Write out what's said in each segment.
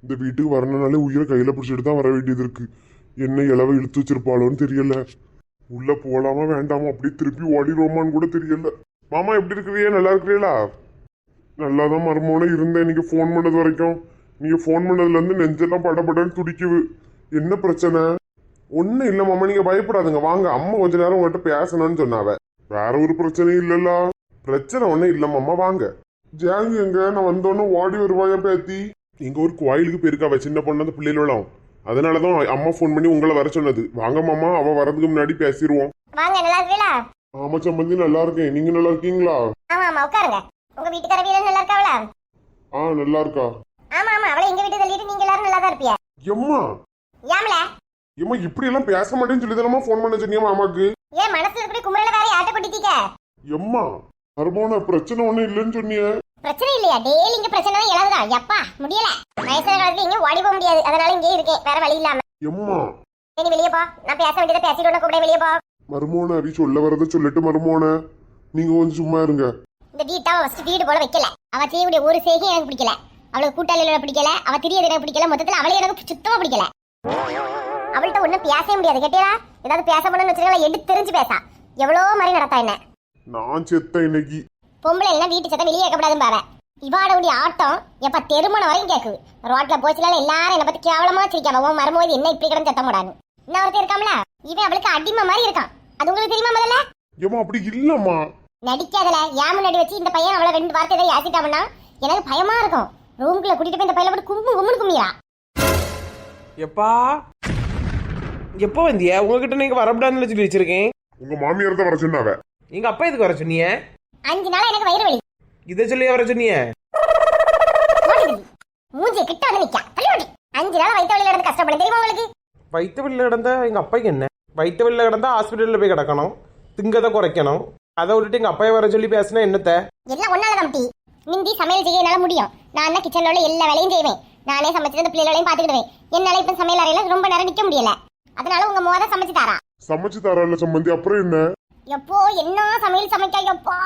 இந்த வீட்டுக்கு வரணுனாலே உயிரை கையில பிடிச்சிட்டு தான் வர வேண்டியது இருக்கு. என்ன இளவ இழுத்து வச்சிருப்பாளோன்னு தெரியல. உள்ள போலாமா வேண்டாமா, அப்படியே திருப்பி ஓடிடுவோமான்னு கூட தெரியல. மாமா எப்படி இருக்கிறீங்க, நல்லா இருக்கிறீங்களா? நல்லாதான் மருமோன இருந்தேன் நீங்க ஃபோன் பண்ணது வரைக்கும். நீங்க ஃபோன் பண்ணதுல இருந்து நெஞ்செல்லாம் படபடன்னு துடிக்குது. என்ன பிரச்சனை? ஒன்னும் இல்ல மாமா, நீங்க பயப்படாதுங்க, வாங்க. அம்மா கொஞ்ச நேரம் உங்கள்கிட்ட பேசணும்னு சொன்னாவ. வேற ஒரு பிரச்சனையும் இல்லல்ல. பிரச்சனை ஒன்னும் இல்ல மாமா, வாங்க. ஜாங்கு எங்க? நான் வந்தோன்னு ஓடி வருவாயா பேத்தி? இங்க ஒரு கோயிலுக்கு போயிருக்காவ சின்ன பொண்ணு, அந்த பிள்ளைகளும். அதனாலதான் அம்மா ஃபோன் பண்ணி உங்களை வர சொன்னது. வாங்க மாமா, அவ வரதுக்கு முன்னாடி பேசிடுவோம். வாங்க, நல்லா இருக்கீங்களா? ஆமா சம்பந்தி, நல்லா இருக்கேன். நீங்க நல்லா இருக்கீங்களா? ஆமா ஆமா, உட்காருங்க. உங்க வீட்டுக்கார வீரன் நல்லா இருக்காவளா? நல்லா இருக்கா. ஆமா ஆமா, அவளை எங்க வீட்டு தள்ளிட்டு நீங்க எல்லாரும் நல்லா தான் இருப்பியா? எம்மா ஏம்ல எம்மா இப்படி எல்லாம் பேச மாட்டேன்னு சொல்லி தானமா ஃபோன் பண்ண சொன்னியா மாமாக்கு? ஏன் மனசுல இருக்கிற குமரல வேற யார்ட்ட கொட்டிட்டீங்க? எம்மா மர்மோன பிரச்சனை ஒண்ணும் இல்லைன்னு சொன்னிய. பிரச்சனை இல்லையா? டெய்லி இங்க பிரச்சனை தான் இழந்துதான். எப்பா முடியல, வயசான காலத்துல இங்க ஓடி போக முடியாது, அதனால இங்கே இருக்கேன், வேற வழி இல்லாம. எம்மா நீ வெளியே போ, நான் பேச வேண்டியதை பேசிட்டு உடனே கூப்பிட வெளியே போ. மர்மோன அவி சொல்ல வரத சொல்லிட்டு மர்மோன நீங்க கொஞ்சம் சும்மா இருங்க. இந்த வீட்டை ஃபர்ஸ்ட் வீடு போல வைக்கல. அவ செய்யக்கூடிய ஒரு செய்கை எனக்கு பிடிக்கல. அவளுக்கு கூட்டாளியோட பிடிக்கல, அவ திரியது எனக்கு பிடிக்கல, மொத்தத்துல அவளே எனக்கு சுத்தமா பிடிக்கல. அவள்கிட்ட ஒண்ணும் பேசவே முடியாது. கேட்டியா? ஏதாவது பேச பண்ணணும்னு வச்சுக்கலாம், எடுத்து தெரிஞ்சு பேசா. எவ்வளவு மாதிரி நடத்தா என்ன. நான் செத்த இன்னைக்கு. பொம்பளை எல்லாம் வீட்டு சத்தம் வெளியே கேட்கக்கூடாதுன்னு பாவ. இவாடவுடைய ஆட்டம் எப்ப தெருமணம் வரைக்கும் கேக்குது. ரோட்ல போச்சுல எல்லாரும் என்ன பத்தி கேவலமா வச்சிருக்காங்க. உன் மருமோது என்ன இப்படி கிடந்து சத்தம் போடாது. இன்னும் ஒருத்தர் இருக்காமல, இவன் அவளுக்கு அடிமை மாதிரி இருக்கான். அது உங்களுக்கு தெரியுமா? முதல்ல ஏமா அப்படி இல்லம்மா. நடிக்காதல. ஏன் முன்னாடி வச்சு இந்த பையன் அவளை 2 வார்த்தை ஏதாவது யாசிட்டாங்கன்னா எனக்கு பயமா இருக்கும். ரூம்குள்ள கூட்டிட்டு போய் இந்த பையல போட்டு கும்முன்னு கும்மியா. எப்பா எப்போ வந்தியா? உங்ககிட்ட நீங்க வரக்கூடாதுன்னு சொல்லி வச்சிருக்கேன். உங்க மாமியார் தான் வர சொன்னாவ. எங்க அப்பா எதுக்கு வர சொன்னீங்க? 5 நாளா எனக்கு வயிறு வலி. இதை சொல்லி வர சொன்னீங்க? மூஞ்சி கிட்ட வந்து நிக்கா. தள்ளி ஓடி. 5 நாளா வயிற்று வலியில இருந்து கஷ்டப்பட தெரியுமா உங்களுக்கு? வயிற்று வலியில் கிடந்தா எங்க அப்பாய்க்கு என்ன? வயிற்று வலியில் கிடந்தா ஹாஸ்பிட்டலில் போய் கிடக்கணும், திங்கதை குறைக்கணும். அதை விட்டுட்டு எங்க அப்பைய வர சொல்லி பேசினா என்னத்த? எல்லாம் ஒன்னாலதான் டீ. மிந்தி சமையல் செய்ய என்னால முடியும். நான் தான் கிச்சன்ல உள்ள எல்லா வேலையும் செய்வேன். நானே சமைச்சிட்டு அந்த பிள்ளைகளையும் பாத்துக்கிடுவேன். என்னால இப்ப சமையல் அறையில ரொம்ப நேரம் நிக்க முடியல. அதனால உங்க மோத சமைச்சு தாரா. சமைச்சு தரல சம்பந்தி, அப்புறம் என்ன? எப்போ என்ன சமையல் சமைக்கா? எப்பா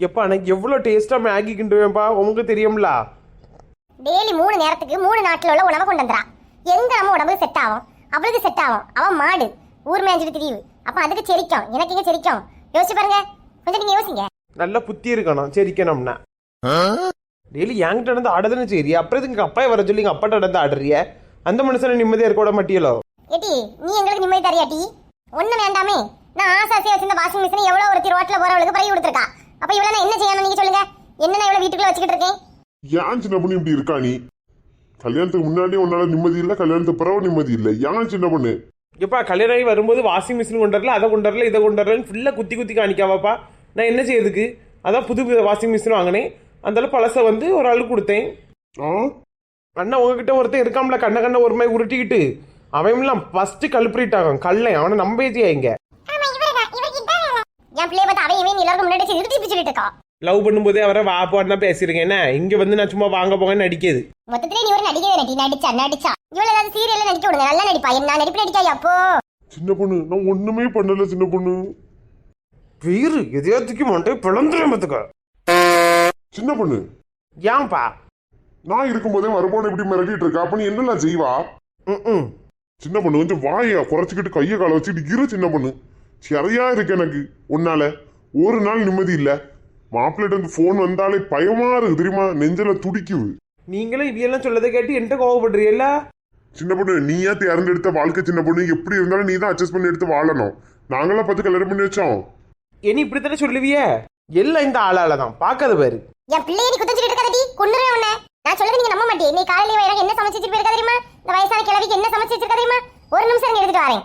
எப்பா எனக்கு எவ்வளோ டேஸ்டா மேகி கிண்டுவேன்ப்பா, உங்களுக்கு தெரியும்ல. டெய்லி 3 நேரத்துக்கு 3 நாட்டுல உள்ள உணவை கொண்டு வந்துறா. எங்க நம்ம உடம்புக்கு செட் ஆகும்? அவளுக்கு செட் ஆகும். அவன் மாடு ஊர் மேய்ஞ்சிட்டு திரிவு. அப்ப அதுக்கு செரிக்கும், எனக்கு இங்க செரிக்கும். யோசிச்சு பாருங்க, கொஞ்சம் நீங்க யோசிங்க. நல்லா புத்தி இருக்கணும் சரிக்கணும்னா. டெய்லி என்கிட்ட நடந்து ஆடுதுன்னு சரி, அப்புறம் எங்க அப்பாயை வர சொல்லி எங்க அப்பாட்ட நடந்து ஆடுறிய? அந்த மனுஷனை நிம்மதியா இருக்க விட மாட்டியலோ? ஏட்டி நீ எங்களுக்கு நிம்மதி தரியாட்டி? ஒண்ணும் வேண்டாமே. நான் ஆசாசியா வச்சிருந்த வாஷிங் மிஷினை எவ்வளவு ஒருத்தி ரோட்ல போறவளுக்கு பறி கொடுத்துருக்கா. அப்ப இவ்வளவு நான் என்ன செய்யணும் நீங்க சொல்லுங்க? என்ன நான் இவ்வளவு வீட்டுக்குள்ள வச்சுக்கிட்டு இருக்கேன்? ஏன் சின்ன பொண்ணு இப்படி இருக்கா நீ? கல்யாணத்துக்கு முன்னாடியே உன்னால நிம்மதி இல்ல, கல்யாணத்துக்கு பிறகு நிம்மதி இல்ல. ஏன் சின்ன பொண்ணு? எப்பா கல்யாணம் ஆகி வரும்போது வாஷிங் மிஷின் கொண்டு வரல, அதை கொண்டு வரல, இதை கொண்டு வரலன்னு ஃபுல்லாக குத்தி குத்தி காணிக்காவாப்பா. நான் என்ன செய்யறதுக்கு? அதான் புது வாஷிங் மிஷின் வாங்கினேன். அந்த பழசை வந்து ஒரு ஆளுக்கு கொடுத்தேன். அண்ணா உங்ககிட்ட ஒருத்தன் இருக்காமல, கண்ண ஒரு மாதிரி உருட்டிக்கிட்டு அவன்லாம் ஃபர்ஸ்ட் கல்பிரிட் ஆகும். கல்லை அவனை நம்பேத்தியா இங்க என் பிள்ளைய பார்த்து அவன் இவன் எல்லாருக்கும் முன்னாடி சொல்லிட்டு இருக்கா. லவ் பண்ணும்போதே அவரை வா போன்னு தான் பேசியிருக்கேன். என்ன இங்க வந்து நான் சும்மா வாங்க போங்கன்னு நடிக்கிறது. மொத்தத்திலே நீ ஒரு நடிகை நடிச்சா இவ்வளவு ஏதாவது சீரியல்ல நடிக்க விடுங்க. நல்லா நடிப்பா. என்ன நடிப்பு நடிக்கா? அப்போ சின்ன பொண்ணு நான் ஒண்ணுமே பண்ணல சின்ன பொண்ணு. வீரு எதையாத்துக்கு மண்டை பிளந்துரும் பார்த்துக்க. சின்ன பொண்ணு ஏன்பா? நான் இருக்கும்போதே மறுபோன இப்படி மிரட்டிட்டு இருக்கா. அப்ப நீ என்னெல்லாம் செய்வா? சின்ன பொண்ணு கொஞ்சம் வாயா குறைச்சிக்கிட்டு கையை காலை வச்சுட்டு இரு. சின்ன பொண்ணு சரியா இருக்கு எனக்கு. உன்னால ஒரு நாள் நிம்மதி இல்ல. மாப்பிள்ளைட்டு வந்து போன் வந்தாலே பயமா இருக்கு தெரியுமா? நெஞ்சல துடிக்குது. நீங்களும் இவையெல்லாம் சொல்லதை கேட்டு என்கிட்ட கோவப்படுறீல்ல? சின்ன பொண்ணு நீயா தேர்ந்தெடுத்த வாழ்க்கை. சின்ன பொண்ணு எப்படி இருந்தாலும் நீ தான் அட்ஜஸ்ட் பண்ணி எடுத்து வாழணும். நாங்களாம் பார்த்து கல்யாணம் பண்ணி வச்சோம். இனி இப்படித்தானே சொல்லுவிய? எல்லாம் இந்த ஆளால தான். பாக்காத பாரு. என் பிள்ளைய நீ குத்தம் சொல்லிட்டு இருக்கடி. கொன்னுறேன் உன்னை. நான் சொல்றது நீங்க நம்ப மாட்டே. நீ காலையில எனக்கு என்ன சமைச்சு வச்சிருக்க தெரியுமா? இந்த வயசான கிழவிக்கு என்ன சமைச்சு வச்சிருக்க தெரியுமா? ஒரு நிமிஷம் எடுத்துட்டு வரேன்.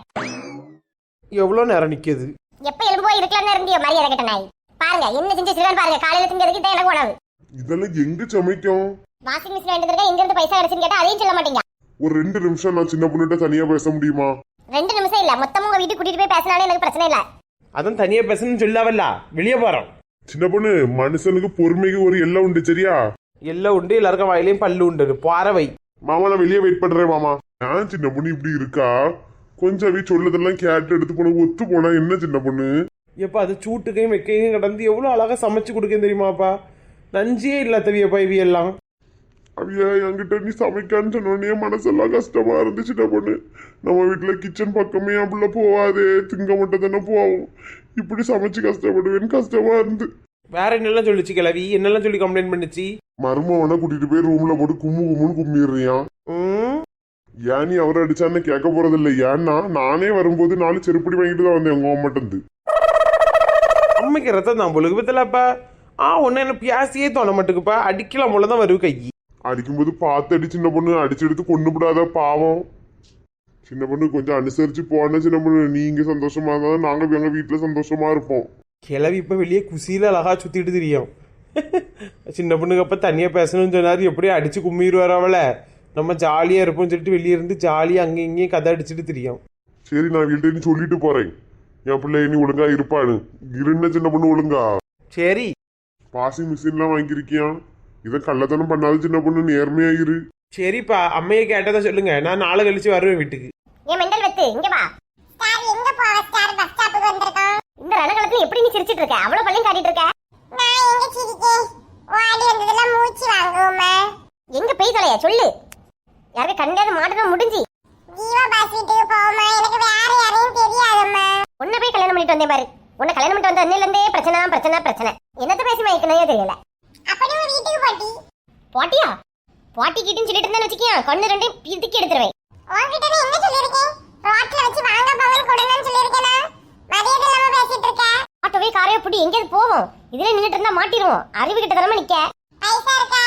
எவ்வளவு நேரம் நிக்குது? எப்ப எழும்பு போய் இருக்கலாம்னு இருந்தியோ மரியாதை கேட்ட நாய். பாருங்க என்ன செஞ்சு வச்சிருக்கான்னு பாருங்க. காலையில திங்கிறதுக்கு தான் எனக்கு உணவு. இதெல்லாம் எங்க சமைக்கும்? வாஷிங் மிஷின் வாங்கிட்டு இருக்கா. எங்க இருந்து பைசா கிடைச்சுன்னு கேட்டா அதையும் சொல்ல மாட்டீங்க. ஒரு 2 நிமிஷம் நான் சின்ன பொண்ணுகிட்ட தனியா பேச முடியுமா? 2 நிமிஷம் இல்ல, மொத்தமும் உங்க வீட்டுக்கு கூட்டிட்டு போய் பேசினாலே எனக்கு பிரச்சனை இல்ல. அதான் தனியா பேசணும்னு சொல்லாவல்ல, வெளியே போறோம். சின்ன பொண்ணு மனுஷனுக்கு பொறுமைக்கு ஒரு எல்லை உண்டு சரியா? எல்லாம் உண்டு, எல்லாருக்கும் வாயிலையும் பல்லு உண்டு. பாறவை மாமா நான் வெளியே வெயிட் பண்றேன் மாமா. நான் சின்ன பொண்ணு இப்படி இருக்கா? கொஞ்சம் சொல்லதெல்லாம் கேட்டு எடுத்து போன ஒத்து போனா என்ன சின்ன பொண்ணு? எப்பா அது சூட்டுக்கையும் வெக்கையும் கடந்து எவ்வளவு அழகா சமைச்சு கொடுக்க தெரியுமாப்பா? நஞ்சியே இல்ல தவியப்பா இவையெல்லாம். அவிய என்கிட்ட நீ சமைக்கான்னு சொன்னோடனே மனசெல்லாம் கஷ்டமா இருந்துச்சு சின்ன பொண்ணு. நம்ம வீட்டுல கிச்சன் பக்கமே அப்படில போவாதே, திங்க மட்டும் தானே போவோம். இப்படி சமைச்சு கஷ்டப்படுவேன்னு கஷ்டமா இருந்து. வேற என்னெல்லாம் சொல்லிச்சு கிளவி? என்னெல்லாம் சொல்லி கம்ப்ளைண்ட் பண்ணுச்சு? மருமவனை கூட்டிட்டு போய் ரூம்ல போட்டு கும்முன்னு கும்மிடுறியான். ஏன் நீ அவரை அடிச்சான்னு கேட்க போறது இல்லை. ஏன்னா நானே வரும்போது 4 செருப்படி வாங்கிட்டு தான் வந்தேன் உங்க அம்மாட்டந்து. அம்மைக்கு ரத்தம் தான் பொழுது பத்தலப்பா. ஒன்னு என்ன பியாசியே தோண மாட்டுக்குப்பா. அடிக்கலாம் போலதான் வரும் கை. அடிக்கும்போது பார்த்து அடி சின்ன பொண்ணு, அடிச்சு எடுத்து கொண்டு விடாத பாவம். சின்ன பொண்ணு கொஞ்சம் அனுசரிச்சு போன சின்ன பொண்ணு. நீங்க சந்தோஷமா இருந்தாலும் நாங்க எங்க வீட்டுல சந்தோஷமா இருப்போம். கிளவி இப்ப வெளியே குசியில அழகா சுத்திட்டு தெரியும். சின்ன பொண்ணுக்கு அப்ப தனியா பேசணும்னு சொன்னாரு. எப்படியும் அடிச்சு கும்மிடுவார் அவளை. நம்ம ஜாலியா இருப்போம்னு சொல்லிட்டு வெளியே இருந்து ஜாலியா அங்கேயும் இங்கேயும் கதை அடிச்சுட்டு தெரியும். சரி நான் வீட்டை நீ சொல்லிட்டு போறேன். என் பிள்ளை நீ ஒழுங்கா இருப்பானு. இருந்த சின்ன பொண்ணு ஒழுங்கா. சரி. வாஷிங் மிஷின்லாம் வாங்கியிருக்கியா? இதை கள்ளத்தனம் பண்ணாத சின்ன பொண்ணு, நேர்மையா இரு. சரிப்பா, அம்மையை கேட்டதா சொல்லுங்க. நான் நாளை கழிச்சு வருவேன் வீட்டுக்கு. ஏன் மெண்டல் வெத்து இங்க வா. ஸ்டார் எங்க போவ? ஸ்டார் பஸ் ஸ்டாப்புக்கு வந்திருக்கோம். இந்த ரணகளத்துல எப்படி நீ சிரிச்சிட்டு இருக்க? அவ்வளவு பள்ளியும் காட்டிட்டு இருக்க. நான் எங்க சிரிக்கேன்? ஓடி வந்ததெல்லாம் மூச்சு வாங்குமா. எங்க போய் தொலையா சொல்லு. யாருக்கு கண்டாத மாட்டணும் முடிஞ்சு. ஜீவா பஸ் வீட்டுக்கு போமா. எனக்கு வேற யாரையும் தெரியாதம்மா. உன்னை போய் கல்யாணம் பண்ணிட்டு வந்தேன் பாரு. உன்னை கல்யாணம் பண்ணிட்டு வந்த அன்னையில இருந்தே பிரச்சனை பிரச்சனை பிரச்சனை. என்னத்த பேசி வைக்கணையே தெரியல. அப்படி உங்க வீட்டுக்கு போட்டி. போட்டியா? போட்டி கிட்டுன்னு சொல்லிட்டு இருந்தா வச்சுக்கியா கண்ணு ரெண்டையும் பிதுக்கி எடுத்துருவேன். உன்கிட்ட என்ன சொல்லிருக்கேன்? ரோட்ல வச்சு வாங்க பவன் கொடுங்கன்னு சொல்லிருக்கேனா? மரியாதை இல்லாம பேசிட்டு இருக்க. ஆட்டோவே காரையோ புடி எங்கேயாவது போவோம். இதுல நின்னுட்டு இருந்தா மாட்டிடுவோம். அறிவு கிட்ட தரமா நிக்க. பைசா இருக்கா?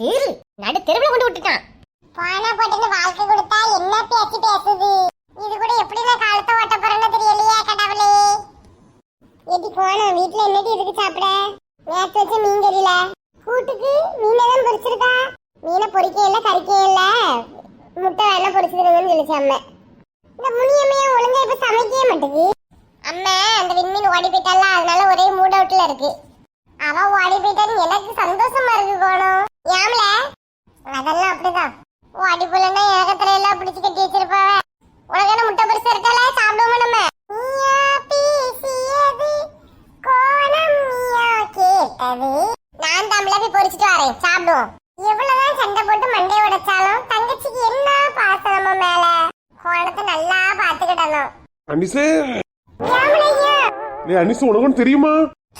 தெரு நடு தெருவுல கொண்டு விட்டுட்டான். போனா போட்டு வாழ்க்கை கொடுத்தா என்ன பேச்சு பேசுது. இது கூட எப்படி நான் காலத்தை ஓட்ட போறேன்னு தெரியலையே கடவுளே. எடி போனோம் வீட்டுல என்னடி இதுக்கு சாப்பிட? நேற்று வச்ச மீன் தெரியல. கூட்டுக்கு மீனெல்லாம் பொரிச்சிருக்கா? மீனை பொரிக்க இல்ல கறிக்க இல்ல, முட்டை வேணா பொரிச்சிருங்கன்னு சொல்லிச்சு அம்மா. இந்த முனியம்மையா ஒழுங்கா இப்ப சமைக்கவே மாட்டேங்குது. அம்மா அந்த விண்மீன் ஓடி போயிட்டால, அதனால ஒரே மூட் அவுட்ல இருக்கு. அவ ஓடி போயிட்டான்னு எனக்கு சந்தோஷமா இருக்கு கோணம். ஏம்ல? அதெல்லாம் அப்படிதான். ஓடி போலன்னா ஏகத்துல எல்லாம் பிடிச்சு கட்டி வச்சிருப்பாவ. உனக்கான முட்டை பொரிச்சு இருக்கால, சாப்பிடுவோமா நம்ம? நீயா பேசியது கோணம் நீயா கேட்டது. நான் தமிழா போய் பொரிச்சிட்டு வரேன், சாப்பிடுவோம். எவ்வளவுதான் சண்டை போட்டு மண்டையை உடைச்சாலும் தங்கச்சிக்கு என்ன பாசம் நம்ம மேல. கோணத்தை நல்லா பாத்துக்கிடணும். அனிசு, அனிசு உனக்கு தெரியுமா?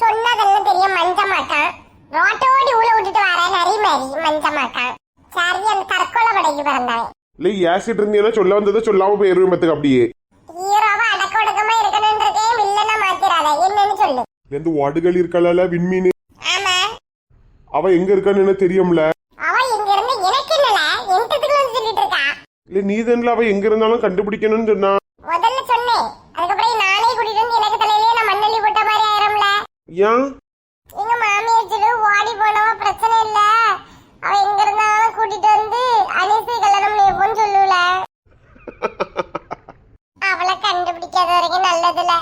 சொன்னதெல்லாம் தெரியும். மஞ்ச மாட்டான். ரோட்டோடி ஊழ விட்டுட்டு வர நரி மாதிரி மஞ்ச மாட்டான். சரி அந்த தற்கொலை படைக்கு பிறந்தவன். இல்லை ஏசிட்டு இருந்தீங்கன்னா சொல்ல வந்ததை சொல்லாம போயிருவேன் பத்துக்கு அப்படியே. ஹீரோவா அடக்க ஒடுக்கமா இருக்கணும்ன்றதே வில்லனா மாத்திராத. என்னன்னு சொல்லு. இந்த வாடுகள் இருக்காள விண்மீன், ஆமா, அவ எங்க இருக்கான்னு என்ன தெரியும்ல? அவ இங்க இருந்து எனக்கு என்னல என்கிட்ட வந்து சொல்லிட்டு இருக்கா. இல்ல நீ தான்ல அவ எங்க இருந்தாலும் கண்டுபிடிக்கணும்னு சொன்னா. முதல்ல சொன்னேன், அதுக்கப்புறம் நானே கூட்டிட்டு வந்து எனக்கு தலையிலே நான் மண்ணள்ளி போட்ட மாதிரி ஆயிரம்ல. ஏன்? எங்க மாமியார் சொல்லு ஓடி போனவ பிரச்சனை இல்ல, அவ எங்க இருந்தாலும் கூட்டிட்டு வந்து அனிசை கல்யாணம் பண்ணிப்போன்னு சொல்லுல. அவளை கண்டுபிடிக்காத வரைக்கும் நல்லதுல,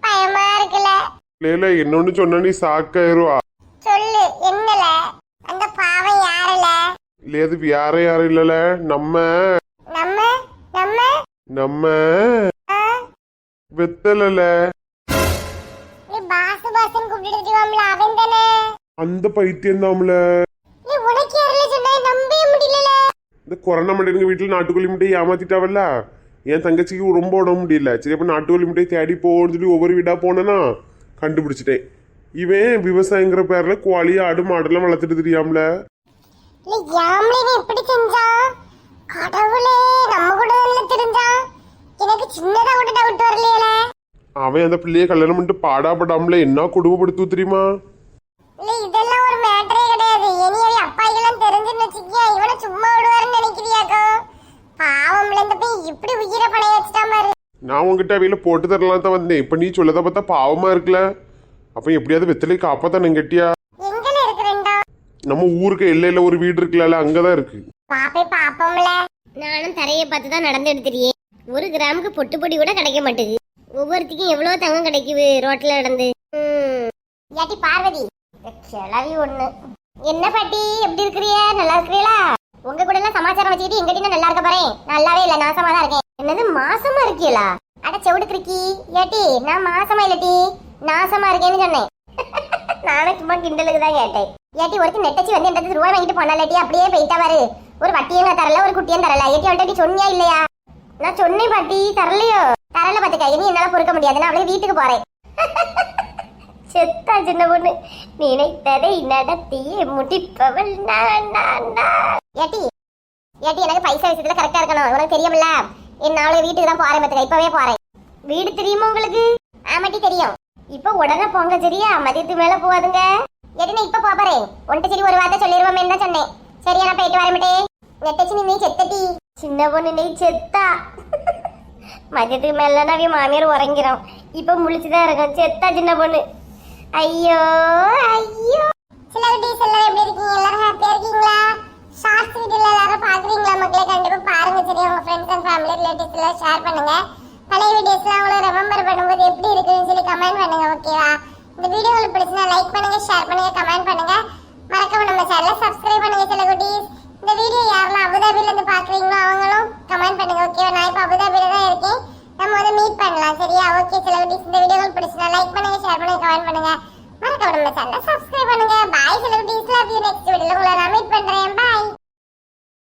பயமா இருக்குல்ல. இல்ல என்னொன்னு சொன்னா நீ சாக்காயிருவா. சொல்லு என்னல? அந்த பாவம் யாருல? இல்ல அது வேற யாரும் இல்லல, நம்ம நம்ம நம்ம நம்ம வெத்தல. நீ பாசு பாசுன்னு கூப்பிட்டுருக்கோம்ல, அவன் தானே? அந்த பைத்தியம் தான்ல. நீ உனக்கு யாருல சொன்னா நம்பவே முடியல. இந்த கொரோனா மண்டிங்க வீட்டுல நாட்டுக்கோழி முட்டையை ஏமாத்திட்டாவல்ல. என் தங்கச்சிக்கு ரொம்ப உடம்பு முடியல. சரி அப்ப நாட்டுக்கோழி முட்டையை தேடி போன்னு சொல்லி ஒவ்வொரு வீடா போனேன்னா கண்டுபிடிச்சிட்டேன். இவன் விவசாயங்கிற பேர்ல கோழி ஆடு மாடெல்லாம் வளர்த்துட்டு தெரியாமல. எப்படி செஞ்சா கடவுளே, நம்ம கூட நல்ல தெரிஞ்சா. எனக்கு சின்னதா கூட டவுட் வரலையே. அவன் அந்த பிள்ளைய கல்யாணம் பண்ணிட்டு பாடாப்படாமல என்ன கொடுமைப்படுத்து தெரியுமா? இல்ல இதெல்லாம் ஒரு மேட்டரே கிடையாது. இனி அப்பாய்க்கெல்லாம் தெரிஞ்சுன்னு வச்சுக்கியா இவனை சும்மா விடுவாருன்னு நினைக்கிறியாக்கோ? பாவம்ல இந்த போய் இப்படி உயிரை பணைய வச்சுட்டா மாதிரி. நான் உங்ககிட்ட அவையில போட்டு தரலாம் தான் வந்தேன். இப்ப நீ சொல்லத பார்த்தா பாவமா இருக்குல்ல. அப்ப எப்படியாவது வெத்தலை காப்பாத்தானே கட்டியா? எங்கல இருக்குறேன்டா? நம்ம ஊருக்கு எல்லையில ஒரு வீடு இருக்குல்ல, அங்கதான் இருக்கு. பாப்பே பாப்போம்ல. நானும் தரையை பார்த்து தான் நடந்து எடுத்துறியே. 1 கிராமுக்கு பொட்டு பொடி கூட கிடைக்க மாட்டேங்குது. ஒவ்வொருத்திக்கும் எவ்வளவு தங்கம் கிடைக்குது ரோட்ல நடந்து. ஏட்டி பார்வதி, கிளவி ஒண்ணு. என்ன பாட்டி எப்படி இருக்கிறியா? நல்லா இருக்கிறீங்களா? உங்க கூட எல்லாம் சமாச்சாரம் வச்சுக்கிட்டு எங்கிட்ட நல்லா இருக்க பாறேன். நல்லாவே இல்ல, நாசமா தான் இருக்கேன். என்னது மாசமா இருக்கீங்களா? அட செவுடு கிறுக்கி. ஏட்டி நான் மாசமா இல்லட்டி நாசமா இருக்கேன்னு சொன்னேன். நானும் சும்மா கிண்டலுக்கு தான் கேட்டேன். ஏட்டி ஒருத்தி நெட்டச்சி வந்து எந்த ரூபாய் வாங்கிட்டு போனாலாட்டி அப்படியே போயிட்டா பாரு. ஒரு வட்டியும் தரல, ஒரு குட்டியும் தரல. ஏட்டி அவள்கிட்ட நீ சொன்னியா இல்லையா? நான் சொன்னேன் பாட்டி, தரலையோ? தரல பாத்துக்க, இனி என்னால பொறுக்க முடியாது. நான் அவளே வீட்டுக்கு போறேன். செத்தா சின்ன பொண்ணு, நினைத்ததை நடத்தி முடிப்பவள் ஏட்டி ஏட்டி எனக்கு பைசா விஷயத்துல கரெக்டா இருக்கணும், உனக்கு தெரியும்ல. நான் அவளை வீட்டுக்கு தான் போறேன் பாத்துக்க, இப்பவே போறேன். வீடு தெரியுமா உங்களுக்கு? ஆமாட்டி தெரியும். இப்ப உடனே போங்க சரியா, மதியத்துக்கு மேல போகாதுங்க. ஏட்டி நான் இப்ப போறேன், உன்கிட்ட சரி ஒரு வார்த்தை சொல்லிடுவோமே தான் சொன்னேன். சரியா, நான் போயிட்டு வரமாட்டே. நெட்டச்சி நீ செத்தட்டி, சின்ன பொண்ணு நீ செத்தா. மதியத்துக்கு மேல நான் மாமியார் உறங்கிறோம், இப்ப முழிச்சுதான் இருக்கோம். செத்தா சின்ன பொண்ணு. ஐயோ ஐயோ. சிலவட்டி சிலர் எப்படி இருக்கீங்க? எல்லாரும் ஹாப்பியா இருக்கீங்களா? ஷார்ட்ஸ் வீடியோல எல்லாரும் பாக்குறீங்களா மக்களே? கண்டிப்பா பாருங்க சரியா. உங்க ஃப்ரெண்ட்ஸ் அண்ட் ஃபேமிலி ரிலேட்டிவ்ஸ் எல்லாம் ஷேர் பண்ணுங்க. பழைய வீடியோஸ்லாம் உங்களுக்கு ரிமெம்பர் பண்ணும்போது எப்படி இருக்குன்னு சொல்லி கமெண்ட் பண்ணுங்க. ஓகேவா? இந்த வீடியோ உங்களுக்கு பிடிச்சிருந்தா லைக் பண்ணுங்க, ஷேர் பண்ணுங்க, கமெண்ட் பண்ணுங்க. மறக்காம நம்ம சேனலை சப்ஸ்கிரைப் பண்ணுங்க சில குட்டீஸ். இந்த வீடியோ யாரெல்லாம் அபுதாபில இருந்து பாக்குறீங்களோ அவங்களும் கமெண்ட் பண்ணுங்க. ஓகேவா? நான் இப்ப அபுதாபில தான் இருக்கேன், நம்ம வந்து மீட் பண்ணலாம் சரியா? ஓகே சில குட்டீஸ், இந்த வீடியோ உங்களுக்கு பிடிச்சிருந்தா லைக் பண்ணுங்க, ஷேர் பண்ணுங்க, கமெண்ட் பண்ணுங்க. மறக்காம நம்ம சேனலை சப்ஸ்கிரைப் பண்ணுங்க.